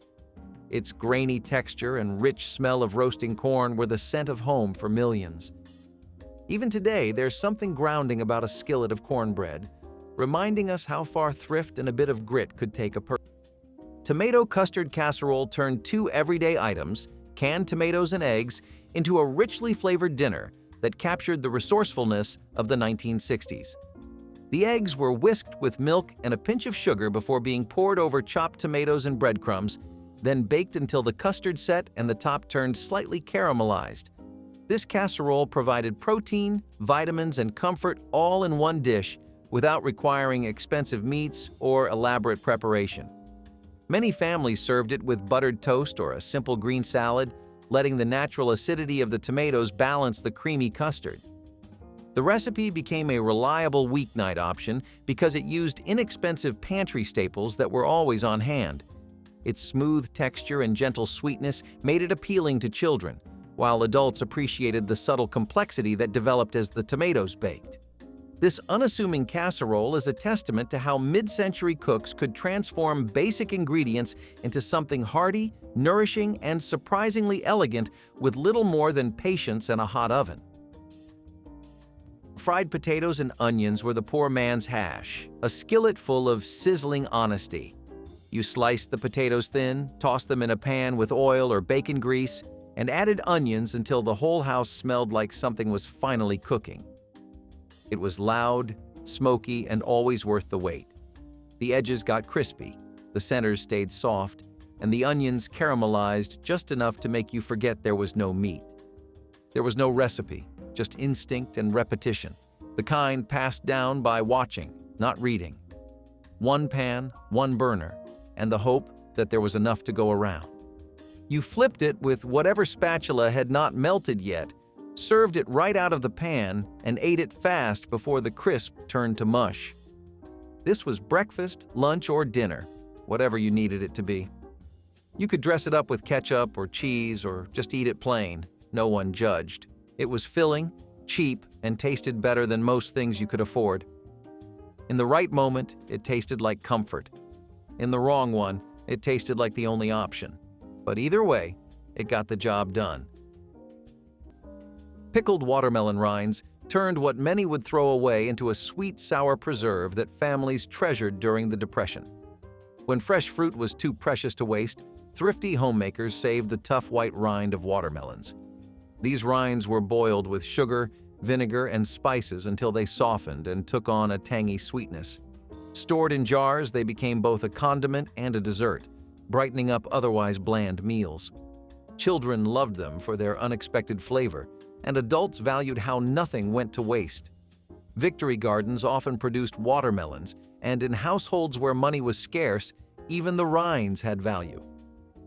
Its grainy texture and rich smell of roasting corn were the scent of home for millions. Even today, there's something grounding about a skillet of cornbread, reminding us how far thrift and a bit of grit could take a person. Tomato custard casserole turned two everyday items, canned tomatoes and eggs, into a richly flavored dinner that captured the resourcefulness of the 1960s. The eggs were whisked with milk and a pinch of sugar before being poured over chopped tomatoes and breadcrumbs, then baked until the custard set and the top turned slightly caramelized. This casserole provided protein, vitamins, and comfort all in one dish without requiring expensive meats or elaborate preparation. Many families served it with buttered toast or a simple green salad, letting the natural acidity of the tomatoes balance the creamy custard. The recipe became a reliable weeknight option because it used inexpensive pantry staples that were always on hand. Its smooth texture and gentle sweetness made it appealing to children, while adults appreciated the subtle complexity that developed as the tomatoes baked. This unassuming casserole is a testament to how mid-century cooks could transform basic ingredients into something hearty, nourishing, and surprisingly elegant with little more than patience and a hot oven. Fried potatoes and onions were the poor man's hash, a skillet full of sizzling honesty. You sliced the potatoes thin, tossed them in a pan with oil or bacon grease, and added onions until the whole house smelled like something was finally cooking. It was loud, smoky, and always worth the wait. The edges got crispy, the centers stayed soft, and the onions caramelized just enough to make you forget there was no meat. There was no recipe, just instinct and repetition, the kind passed down by watching, not reading. One pan, one burner, and the hope that there was enough to go around. You flipped it with whatever spatula had not melted yet, served it right out of the pan, and ate it fast before the crisp turned to mush. This was breakfast, lunch, or dinner, whatever you needed it to be. You could dress it up with ketchup or cheese or just eat it plain. No one judged. It was filling, cheap, and tasted better than most things you could afford. In the right moment, it tasted like comfort. In the wrong one, it tasted like the only option. But either way, it got the job done. Pickled watermelon rinds turned what many would throw away into a sweet, sour preserve that families treasured during the Depression. When fresh fruit was too precious to waste, thrifty homemakers saved the tough white rind of watermelons. These rinds were boiled with sugar, vinegar, and spices until they softened and took on a tangy sweetness. Stored in jars, they became both a condiment and a dessert, brightening up otherwise bland meals. Children loved them for their unexpected flavor, and adults valued how nothing went to waste. Victory gardens often produced watermelons, and in households where money was scarce, even the rinds had value.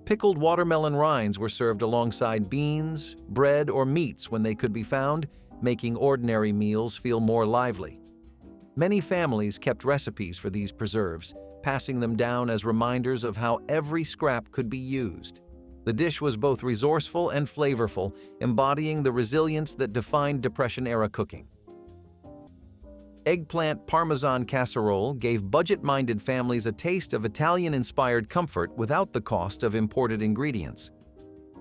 Pickled watermelon rinds were served alongside beans, bread, or meats when they could be found, making ordinary meals feel more lively. Many families kept recipes for these preserves, passing them down as reminders of how every scrap could be used. The dish was both resourceful and flavorful, embodying the resilience that defined Depression-era cooking. Eggplant Parmesan casserole gave budget-minded families a taste of Italian-inspired comfort without the cost of imported ingredients.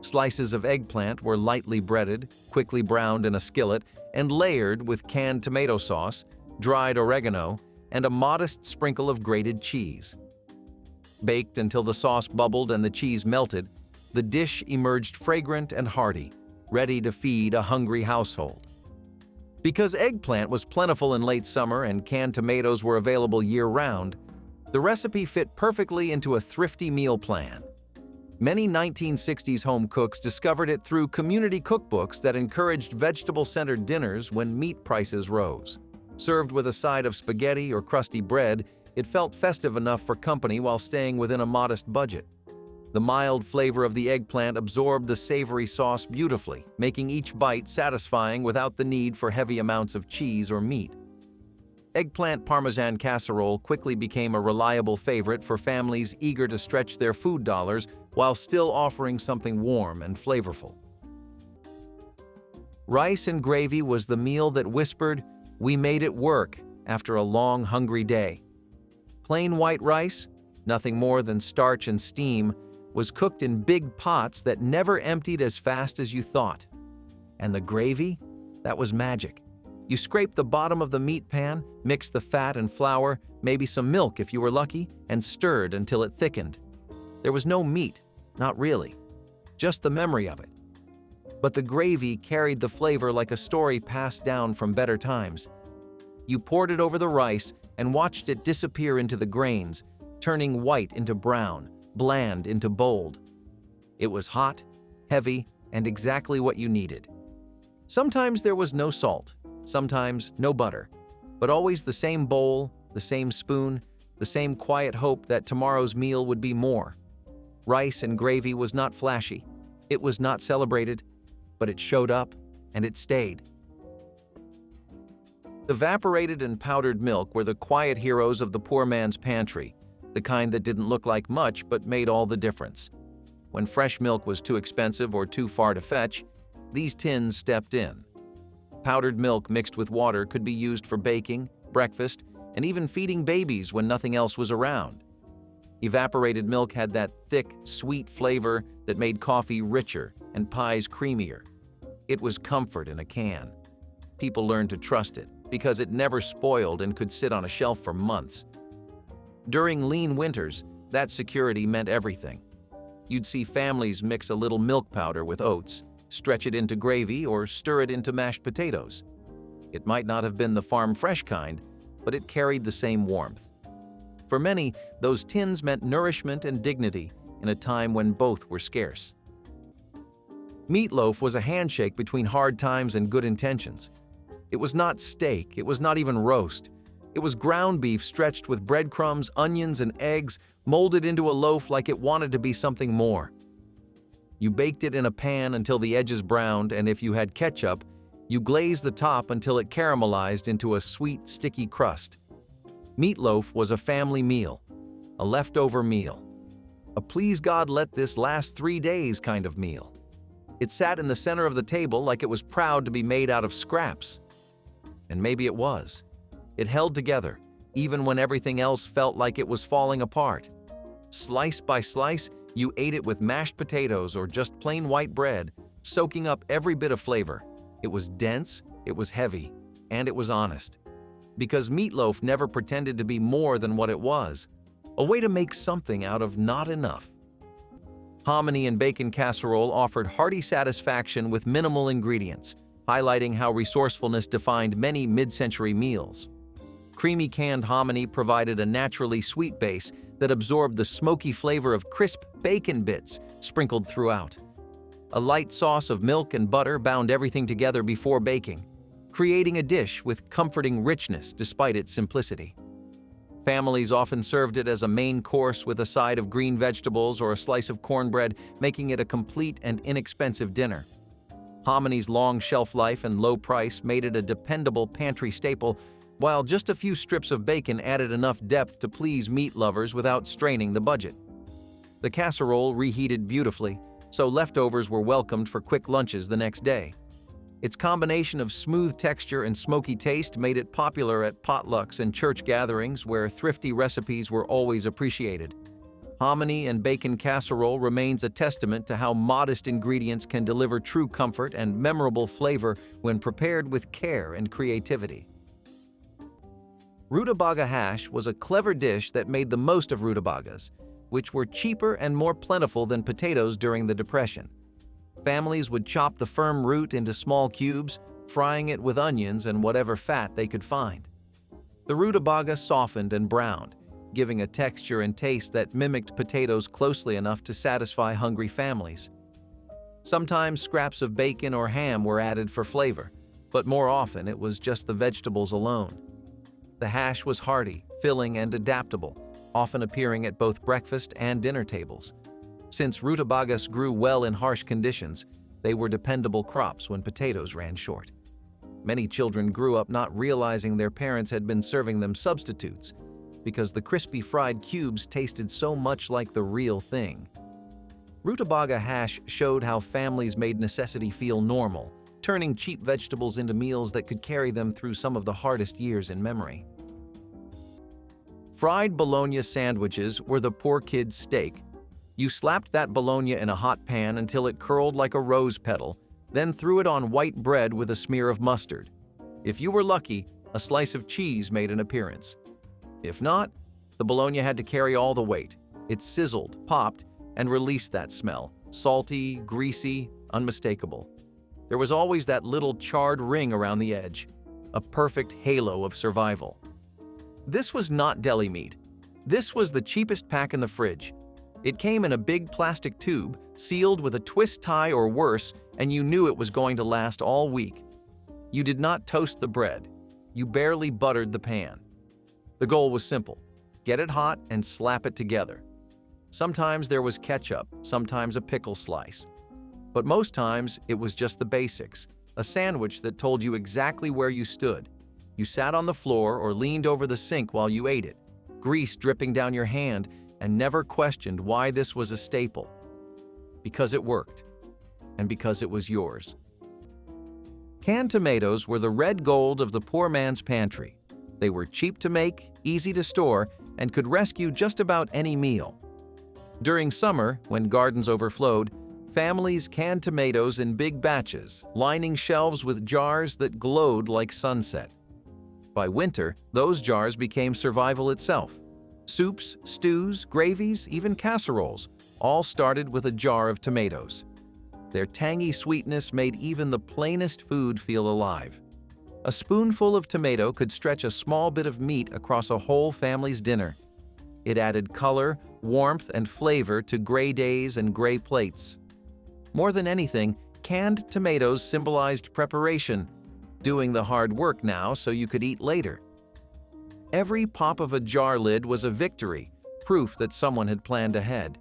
Slices of eggplant were lightly breaded, quickly browned in a skillet, and layered with canned tomato sauce, dried oregano, and a modest sprinkle of grated cheese. Baked until the sauce bubbled and the cheese melted, the dish emerged fragrant and hearty, ready to feed a hungry household. Because eggplant was plentiful in late summer and canned tomatoes were available year-round, the recipe fit perfectly into a thrifty meal plan. Many 1960s home cooks discovered it through community cookbooks that encouraged vegetable-centered dinners when meat prices rose. Served with a side of spaghetti or crusty bread, it felt festive enough for company while staying within a modest budget. The mild flavor of the eggplant absorbed the savory sauce beautifully, making each bite satisfying without the need for heavy amounts of cheese or meat. Eggplant Parmesan casserole quickly became a reliable favorite for families eager to stretch their food dollars while still offering something warm and flavorful. Rice and gravy was the meal that whispered, "We made it work," after a long, hungry day. Plain white rice, nothing more than starch and steam, was cooked in big pots that never emptied as fast as you thought. And the gravy? That was magic. You scraped the bottom of the meat pan, mixed the fat and flour, maybe some milk if you were lucky, and stirred until it thickened. There was no meat, not really, just the memory of it. But the gravy carried the flavor like a story passed down from better times. You poured it over the rice and watched it disappear into the grains, turning white into brown, bland into bold. It was hot, heavy, and exactly what you needed. Sometimes there was no salt, sometimes no butter, but always the same bowl, the same spoon, the same quiet hope that tomorrow's meal would be more. Rice and gravy was not flashy, it was not celebrated, but it showed up and it stayed. Evaporated and powdered milk were the quiet heroes of the poor man's pantry, the kind that didn't look like much but made all the difference. When fresh milk was too expensive or too far to fetch, these tins stepped in. Powdered milk mixed with water could be used for baking, breakfast, and even feeding babies when nothing else was around. Evaporated milk had that thick, sweet flavor that made coffee richer and pies creamier. It was comfort in a can. People learned to trust it because it never spoiled and could sit on a shelf for months. During lean winters, that security meant everything. You'd see families mix a little milk powder with oats, stretch it into gravy, or stir it into mashed potatoes. It might not have been the farm fresh kind, but it carried the same warmth. For many, those tins meant nourishment and dignity in a time when both were scarce. Meatloaf was a handshake between hard times and good intentions. It was not steak, it was not even roast. It was ground beef stretched with breadcrumbs, onions, and eggs, molded into a loaf like it wanted to be something more. You baked it in a pan until the edges browned, and if you had ketchup, you glazed the top until it caramelized into a sweet, sticky crust. Meatloaf was a family meal, a leftover meal, a please God let this last 3 days kind of meal. It sat in the center of the table like it was proud to be made out of scraps. And maybe it was. It held together, even when everything else felt like it was falling apart. Slice by slice, you ate it with mashed potatoes or just plain white bread, soaking up every bit of flavor. It was dense, it was heavy, and it was honest. Because Meatloaf never pretended to be more than what it was, a way to make something out of not enough. Hominy and bacon casserole offered hearty satisfaction with minimal ingredients, highlighting how resourcefulness defined many mid-century meals. Creamy canned hominy provided a naturally sweet base that absorbed the smoky flavor of crisp bacon bits sprinkled throughout. A light sauce of milk and butter bound everything together before baking, creating a dish with comforting richness despite its simplicity. Families often served it as a main course with a side of green vegetables or a slice of cornbread, making it a complete and inexpensive dinner. Hominy's long shelf life and low price made it a dependable pantry staple, while just a few strips of bacon added enough depth to please meat lovers without straining the budget. The casserole reheated beautifully, so leftovers were welcomed for quick lunches the next day. Its combination of smooth texture and smoky taste made it popular at potlucks and church gatherings where thrifty recipes were always appreciated. Hominy and bacon casserole remains a testament to how modest ingredients can deliver true comfort and memorable flavor when prepared with care and creativity. Rutabaga hash was a clever dish that made the most of rutabagas, which were cheaper and more plentiful than potatoes during the Depression. Families would chop the firm root into small cubes, frying it with onions and whatever fat they could find. The rutabaga softened and browned, giving a texture and taste that mimicked potatoes closely enough to satisfy hungry families. Sometimes scraps of bacon or ham were added for flavor, but more often it was just the vegetables alone. The hash was hearty, filling, and adaptable, often appearing at both breakfast and dinner tables. Since rutabagas grew well in harsh conditions, they were dependable crops when potatoes ran short. Many children grew up not realizing their parents had been serving them substitutes, because the crispy fried cubes tasted so much like the real thing. Rutabaga hash showed how families made necessity feel normal, turning cheap vegetables into meals that could carry them through some of the hardest years in memory. Fried bologna sandwiches were the poor kid's steak. You slapped that bologna in a hot pan until it curled like a rose petal, then threw it on white bread with a smear of mustard. If you were lucky, a slice of cheese made an appearance. If not, the bologna had to carry all the weight. It sizzled, popped, and released that smell, salty, greasy, unmistakable. There was always that little charred ring around the edge, a perfect halo of survival. This was not deli meat. This was the cheapest pack in the fridge. It came in a big plastic tube, sealed with a twist tie or worse, and you knew it was going to last all week. You did not toast the bread. You barely buttered the pan. The goal was simple: get it hot and slap it together. Sometimes there was ketchup, sometimes a pickle slice. But most times it was just the basics, a sandwich that told you exactly where you stood. You sat on the floor or leaned over the sink while you ate it, grease dripping down your hand, and never questioned why this was a staple. Because it worked, and because it was yours. Canned tomatoes were the red gold of the poor man's pantry. They were cheap to make, easy to store, and could rescue just about any meal. During summer, when gardens overflowed, families canned tomatoes in big batches, lining shelves with jars that glowed like sunset. By winter, those jars became survival itself. Soups, stews, gravies, even casseroles, all started with a jar of tomatoes. Their tangy sweetness made even the plainest food feel alive. A spoonful of tomato could stretch a small bit of meat across a whole family's dinner. It added color, warmth, and flavor to gray days and gray plates. More than anything, canned tomatoes symbolized preparation, doing the hard work now so you could eat later. Every pop of a jar lid was a victory, proof that someone had planned ahead.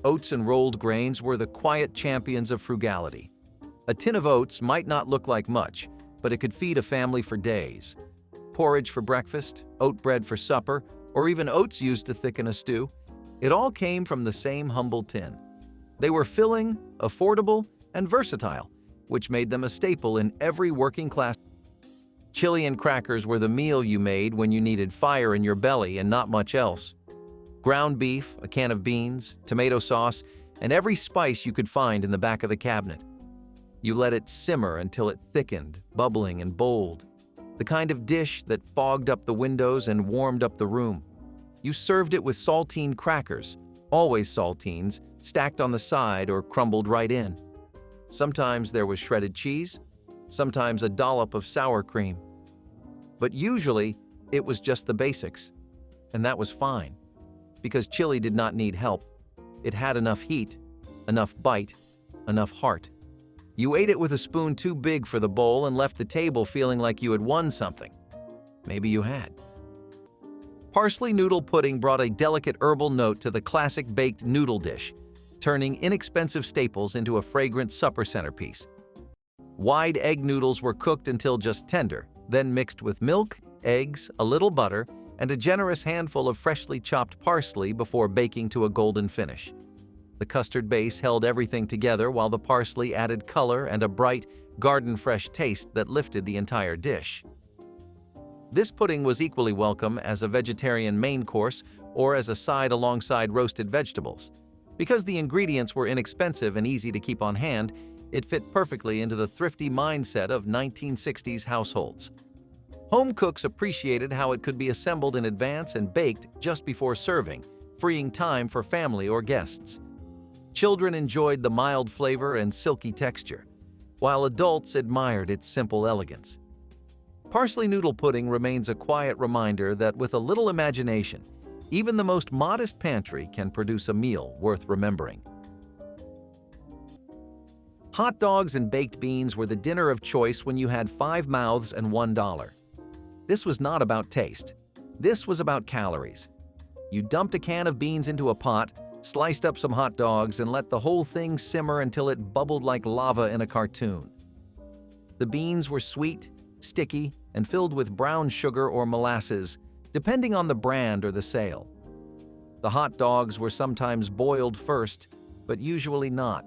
Oats and rolled grains were the quiet champions of frugality. A tin of oats might not look like much, but it could feed a family for days. Porridge for breakfast, oat bread for supper, or even oats used to thicken a stew, it all came from the same humble tin. They were filling, affordable, and versatile, which made them a staple in every working class. Chili and crackers were the meal you made when you needed fire in your belly and not much else. Ground beef, a can of beans, tomato sauce, and every spice you could find in the back of the cabinet. You let it simmer until it thickened, bubbling and bold. The kind of dish that fogged up the windows and warmed up the room. You served it with saltine crackers, always saltines, stacked on the side or crumbled right in. Sometimes there was shredded cheese, sometimes a dollop of sour cream. But usually, it was just the basics. And that was fine, because chili did not need help. It had enough heat, enough bite, enough heart. You ate it with a spoon too big for the bowl and left the table feeling like you had won something. Maybe you had. Parsley noodle pudding brought a delicate herbal note to the classic baked noodle dish, turning inexpensive staples into a fragrant supper centerpiece. Wide egg noodles were cooked until just tender, then mixed with milk, eggs, a little butter, and a generous handful of freshly chopped parsley before baking to a golden finish. The custard base held everything together while the parsley added color and a bright, garden-fresh taste that lifted the entire dish. This pudding was equally welcome as a vegetarian main course or as a side alongside roasted vegetables. Because the ingredients were inexpensive and easy to keep on hand, it fit perfectly into the thrifty mindset of 1960s households. Home cooks appreciated how it could be assembled in advance and baked just before serving, freeing time for family or guests. Children enjoyed the mild flavor and silky texture, while adults admired its simple elegance. Parsley noodle pudding remains a quiet reminder that with a little imagination, even the most modest pantry can produce a meal worth remembering. Hot dogs and baked beans were the dinner of choice when you had 5 mouths and $1. This was not about taste. This was about calories. You dumped a can of beans into a pot, sliced up some hot dogs, and let the whole thing simmer until it bubbled like lava in a cartoon. The beans were sweet, sticky, and filled with brown sugar or molasses, depending on the brand or the sale. The hot dogs were sometimes boiled first, but usually not.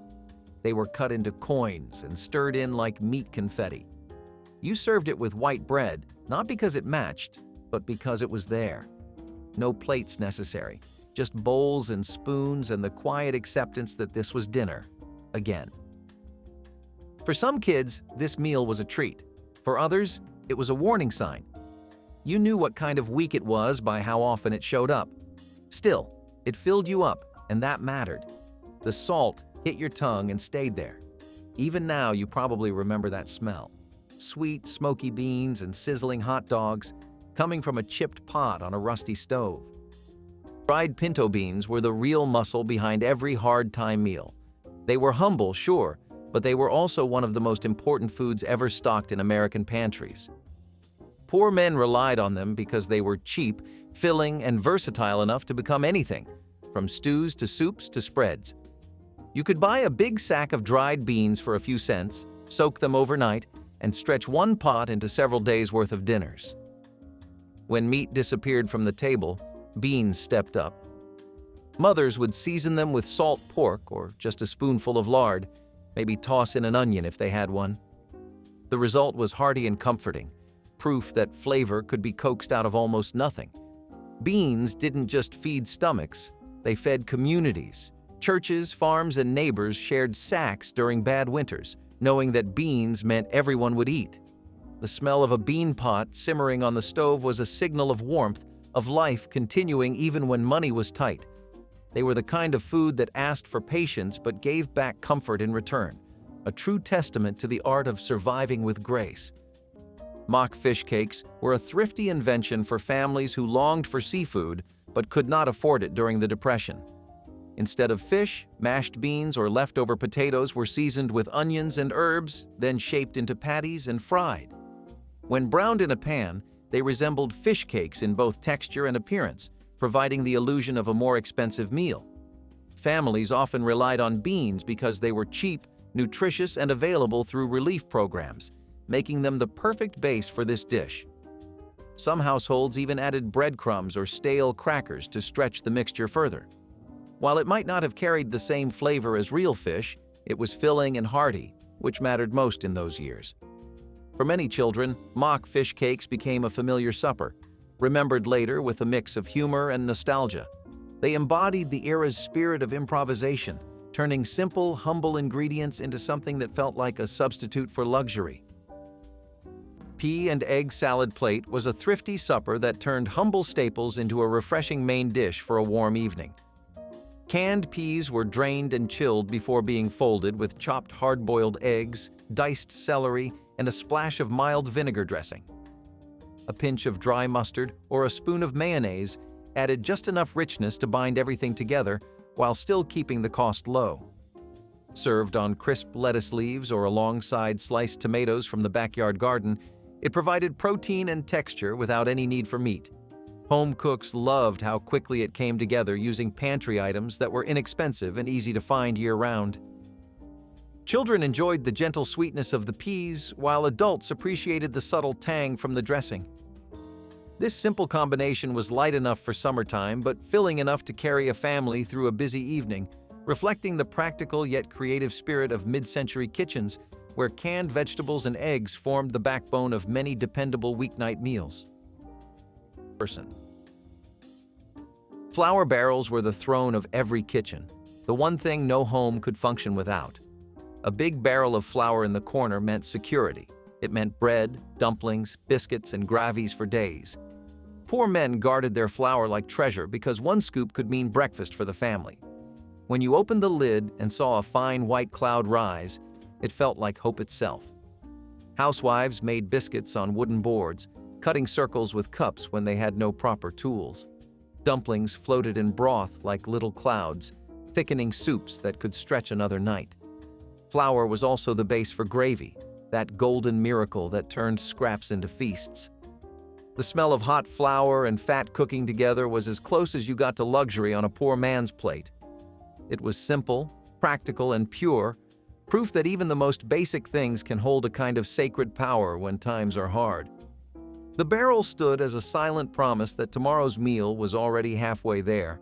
They were cut into coins and stirred in like meat confetti. You served it with white bread, not because it matched, but because it was there. No plates necessary, just bowls and spoons and the quiet acceptance that this was dinner, again. For some kids, this meal was a treat. For others, it was a warning sign. You knew what kind of week it was by how often it showed up. Still, it filled you up, and that mattered. The salt hit your tongue and stayed there. Even now, you probably remember that smell. Sweet, smoky beans and sizzling hot dogs coming from a chipped pot on a rusty stove. Fried pinto beans were the real muscle behind every hard-time meal. They were humble, sure, but they were also one of the most important foods ever stocked in American pantries. Poor men relied on them because they were cheap, filling, and versatile enough to become anything, from stews to soups to spreads. You could buy a big sack of dried beans for a few cents, soak them overnight, and stretch one pot into several days' worth of dinners. When meat disappeared from the table, beans stepped up. Mothers would season them with salt pork or just a spoonful of lard, maybe toss in an onion if they had one. The result was hearty and comforting, proof that flavor could be coaxed out of almost nothing. Beans didn't just feed stomachs, they fed communities. Churches, farms, and neighbors shared sacks during bad winters, knowing that beans meant everyone would eat. The smell of a bean pot simmering on the stove was a signal of warmth, of life continuing even when money was tight. They were the kind of food that asked for patience but gave back comfort in return, a true testament to the art of surviving with grace. Mock fish cakes were a thrifty invention for families who longed for seafood but could not afford it during the Depression. Instead of fish, mashed beans or leftover potatoes were seasoned with onions and herbs, then shaped into patties and fried. When browned in a pan, they resembled fish cakes in both texture and appearance, providing the illusion of a more expensive meal. Families often relied on beans because they were cheap, nutritious, and available through relief programs, making them the perfect base for this dish. Some households even added breadcrumbs or stale crackers to stretch the mixture further. While it might not have carried the same flavor as real fish, it was filling and hearty, which mattered most in those years. For many children, mock fish cakes became a familiar supper, remembered later with a mix of humor and nostalgia. They embodied the era's spirit of improvisation, turning simple, humble ingredients into something that felt like a substitute for luxury. Pea and egg salad plate was a thrifty supper that turned humble staples into a refreshing main dish for a warm evening. Canned peas were drained and chilled before being folded with chopped hard-boiled eggs, diced celery, and a splash of mild vinegar dressing. A pinch of dry mustard or a spoon of mayonnaise added just enough richness to bind everything together while still keeping the cost low. Served on crisp lettuce leaves or alongside sliced tomatoes from the backyard garden, it provided protein and texture without any need for meat. Home cooks loved how quickly it came together using pantry items that were inexpensive and easy to find year-round. Children enjoyed the gentle sweetness of the peas, while adults appreciated the subtle tang from the dressing. This simple combination was light enough for summertime, but filling enough to carry a family through a busy evening, reflecting the practical yet creative spirit of mid-century kitchens, where canned vegetables and eggs formed the backbone of many dependable weeknight meals. Flour barrels were the throne of every kitchen, the one thing no home could function without. A big barrel of flour in the corner meant security. It meant bread, dumplings, biscuits, and gravies for days. Poor men guarded their flour like treasure because one scoop could mean breakfast for the family. When you opened the lid and saw a fine white cloud rise, it felt like hope itself. Housewives made biscuits on wooden boards, cutting circles with cups when they had no proper tools. Dumplings floated in broth like little clouds, thickening soups that could stretch another night. Flour was also the base for gravy, that golden miracle that turned scraps into feasts. The smell of hot flour and fat cooking together was as close as you got to luxury on a poor man's plate. It was simple, practical, and pure, proof that even the most basic things can hold a kind of sacred power when times are hard. The barrel stood as a silent promise that tomorrow's meal was already halfway there.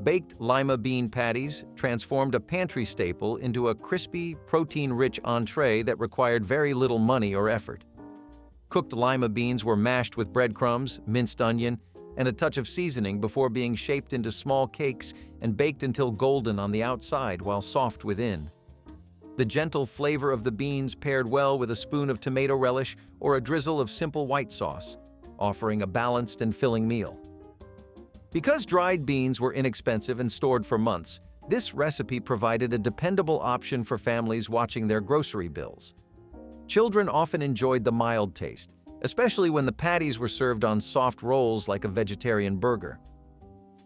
Baked lima bean patties transformed a pantry staple into a crispy, protein-rich entree that required very little money or effort. Cooked lima beans were mashed with breadcrumbs, minced onion, and a touch of seasoning before being shaped into small cakes and baked until golden on the outside while soft within. The gentle flavor of the beans paired well with a spoon of tomato relish or a drizzle of simple white sauce, offering a balanced and filling meal. Because dried beans were inexpensive and stored for months, this recipe provided a dependable option for families watching their grocery bills. Children often enjoyed the mild taste, especially when the patties were served on soft rolls like a vegetarian burger.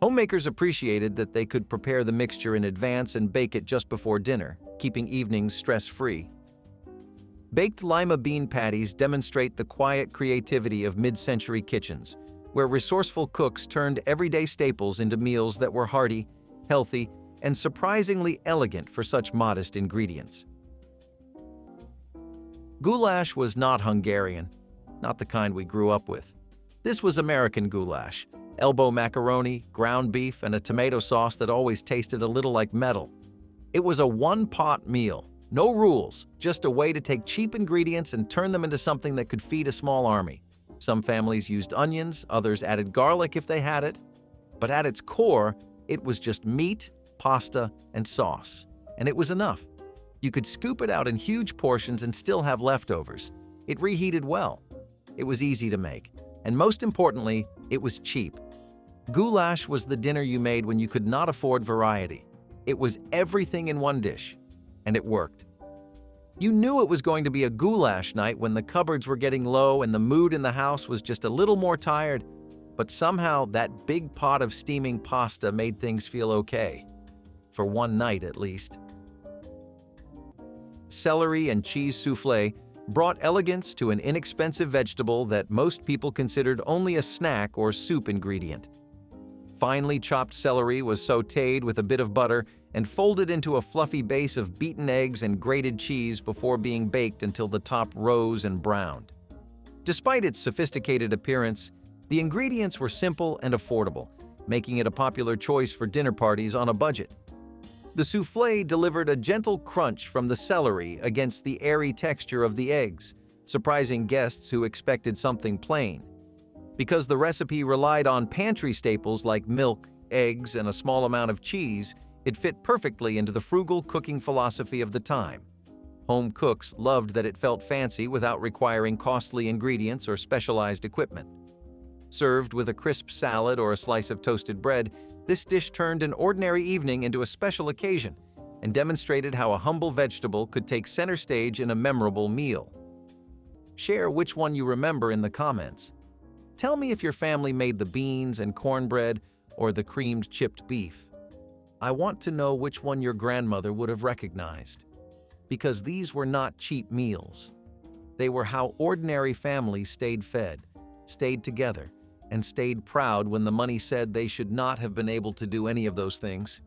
Homemakers appreciated that they could prepare the mixture in advance and bake it just before dinner, keeping evenings stress-free. Baked lima bean patties demonstrate the quiet creativity of mid-century kitchens, where resourceful cooks turned everyday staples into meals that were hearty, healthy, and surprisingly elegant for such modest ingredients. Goulash was not Hungarian, not the kind we grew up with. This was American goulash, elbow macaroni, ground beef, and a tomato sauce that always tasted a little like metal. It was a one-pot meal, no rules, just a way to take cheap ingredients and turn them into something that could feed a small army. Some families used onions, others added garlic if they had it. But at its core, it was just meat, pasta, and sauce. And it was enough. You could scoop it out in huge portions and still have leftovers. It reheated well. It was easy to make. And most importantly, it was cheap. Goulash was the dinner you made when you could not afford variety. It was everything in one dish. And it worked. You knew it was going to be a goulash night when the cupboards were getting low and the mood in the house was just a little more tired, but somehow that big pot of steaming pasta made things feel okay. For one night at least. Celery and cheese soufflé brought elegance to an inexpensive vegetable that most people considered only a snack or soup ingredient. Finely chopped celery was sautéed with a bit of butter and folded into a fluffy base of beaten eggs and grated cheese before being baked until the top rose and browned. Despite its sophisticated appearance, the ingredients were simple and affordable, making it a popular choice for dinner parties on a budget. The soufflé delivered a gentle crunch from the celery against the airy texture of the eggs, surprising guests who expected something plain. Because the recipe relied on pantry staples like milk, eggs, and a small amount of cheese, It fit perfectly into the frugal cooking philosophy of the time. Home cooks loved that it felt fancy without requiring costly ingredients or specialized equipment. Served with a crisp salad or a slice of toasted bread, this dish turned an ordinary evening into a special occasion and demonstrated how a humble vegetable could take center stage in a memorable meal. Share which one you remember in the comments. Tell me if your family made the beans and cornbread or the creamed chipped beef. I want to know which one your grandmother would have recognized, because these were not cheap meals. They were how ordinary families stayed fed, stayed together, and stayed proud when the money said they should not have been able to do any of those things.